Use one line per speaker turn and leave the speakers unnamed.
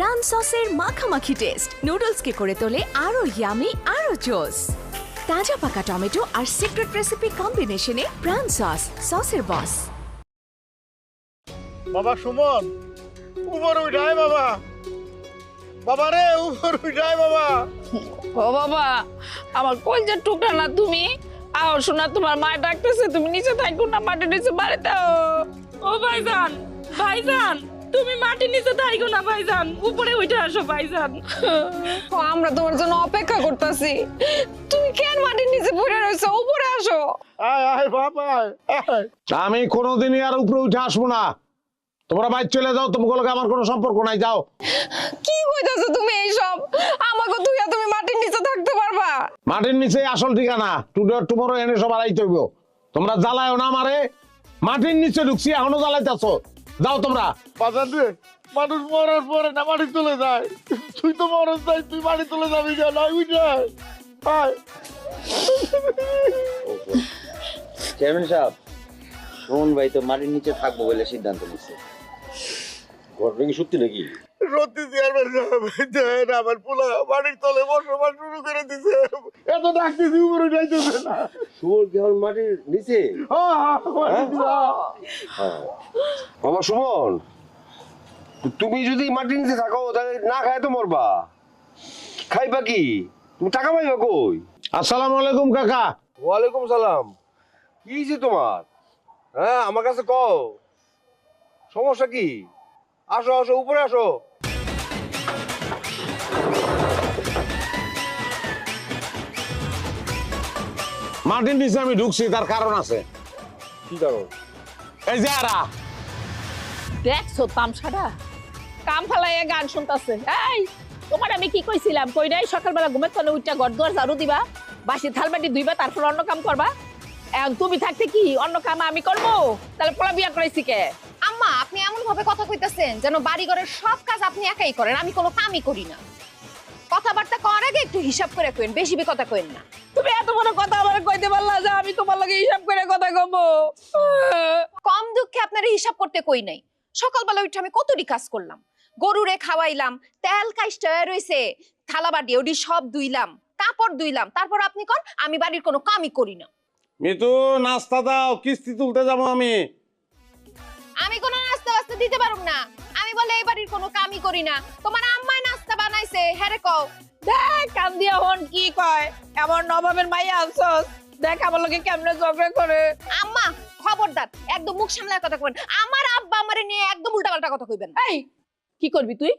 প্রাণ সসের মাখামাখি টেস্ট নুডলসকে করে তোলে আরো ইয়ামি আরো জোস। তাজা পাকা টমেটো আর সিক্রেট রেসিপি কম্বিনেশনে প্রাণ সসের বস।
বাবা সুমন, উপর উঠায় বাবা, বাবা রে উপর উঠায় বাবা।
ও বাবা, আমার কলজার টুকরা না তুমি? আও শোনা, তোমার মা ডাকতেছে, তুমি নিচে থাকো না, মাটির নিচে বাড়িতে। ও ভাইজান, ভাইজান তুমি মাটির নিচে থাকো না ভাইজান, উপরে উঠে আসো ভাইজান। আমরা তোমার জন্য অপেক্ষা করতেছি, তুমি কেন মাটির নিচে পড়ে রয়েছো? উপরে আসো।
আয় আয় বাবা আয়।
আমি কোনোদিনই আর উপরে উঠে আসবো না। তোমরা বাইরে চলে যাও, তোমাকে আমার কোনো সম্পর্ক নাই, যাও।
কি কইতাছো তুমি এইসব? আমাকে তুমি মাটির নিচে থাকতে পারবা?
মাটির নিচে আসল ঠিকানা, টুমরো এনে সব আড়াইতে হইব। তোমরা জ্বালায়ও না মারে, মাটির নিচে ঢুকছি, এখনো জ্বালাইতেছো। যাও তোমরা।
বাজার রে, মানুষ মরার পরে না মাটি চলে যায়, তুই তো মরস যাই, তুই মাটি চলে যাবি কেন? উঠায় আয়।
চেয়ারম্যান সাহেব, সুমন ভাই তো মাটির নিচে থাকবো বলে সিদ্ধান্ত নিচ্ছে। ঘটনা কি সত্যি নাকি?
সত্যি চেয়ারম্যান সাহেব, দেখেন আমার পোলা মাটির তলে বসবাস শুরু করে দিছে, এত ডাকতেছি উপরে উঠাইতেছে না।
সুমন কি এখন মাটির নিচে?
বাবা সুমন, তুমি যদি মাটির নিচে থাকো তাহলে না খায় তো মরবা। খাইবা কি? তুমি টাকা পাইবা কই?
আসসালামু আলাইকুম কাকা।
ওয়ালাইকুম সালাম। কি যে তোমার? হ্যাঁ, আমার কাছে কও, সমস্যা কি? আসো আসো, উপরে আসো।
মাটির নিচে আমি ঢুকছি, তার কারণ আছে।
কি কারণ?
এই যে আরা
দেখছো তামসাটা কাম ফালাইয়া গান শুনতাছে। এই তোমার আমি কি কইছিলাম? কই নাই সকালবেলা ঘুমের তলে উঠটা ঘর দুয়ার ঝাড়ু দিবা, বাসি থালবাটি ধুইবা, তারপর অন্য কাম করবা। এখন তুমি থাকতে কি অন্য কাম আমি করবো? তাহলে পোলা বিয়া করাইছি কে?
আম্মা, আপনি এমন ভাবে কথা কইতাছেন যেন বাড়ি ঘরের সব কাজ আপনি একাই করেন, আমি কোনো কামই করি না। কথাবার্তা করার আগে একটু হিসাব করে কইন, বেশি কথা কইন না।
তুমি এত বড় কথা আমার কইতে পারলা যে আমি তোমার লগে হিসাব করে কথা কব?
কম দুঃখে আপনারা হিসাব করতে কই নাই। সকালবেলা উঠে আমি কতটি কাজ করলাম, গরুরে খাওয়াইলাম, তেল কাইস্টা রইছে, থালা বাটি ওডি সব ধুইলাম, কাপড় ধুইলাম, তারপর আপনি কোন আমি বাড়ির কোনো কামই করি না।
মিতু, নাস্তা দাও, কিস্তি তুলতে যাবো আমি।
আমি কোনো নাস্তা বাস্তা দিতে পারুম না। আমি বলে এই বাড়ির কোনো কামই করি না। তোমার আম্মাই নাস্তা বানাইছে, হ্যাঁ রে কও।
দেখ কান দিয়া হন কি কয়, এমন নবাবের মাইয়া আনছস, দেখ আমার লগে কেমনে ঝগড়া করে।
আম্মা খবরদার, একদম মুখ সামলায় কথা কইবেন। আমার আব্বা আমারে নিয়ে একদম উল্টাপাল্টা কথা কইবেন।
এই কি করবি তুই?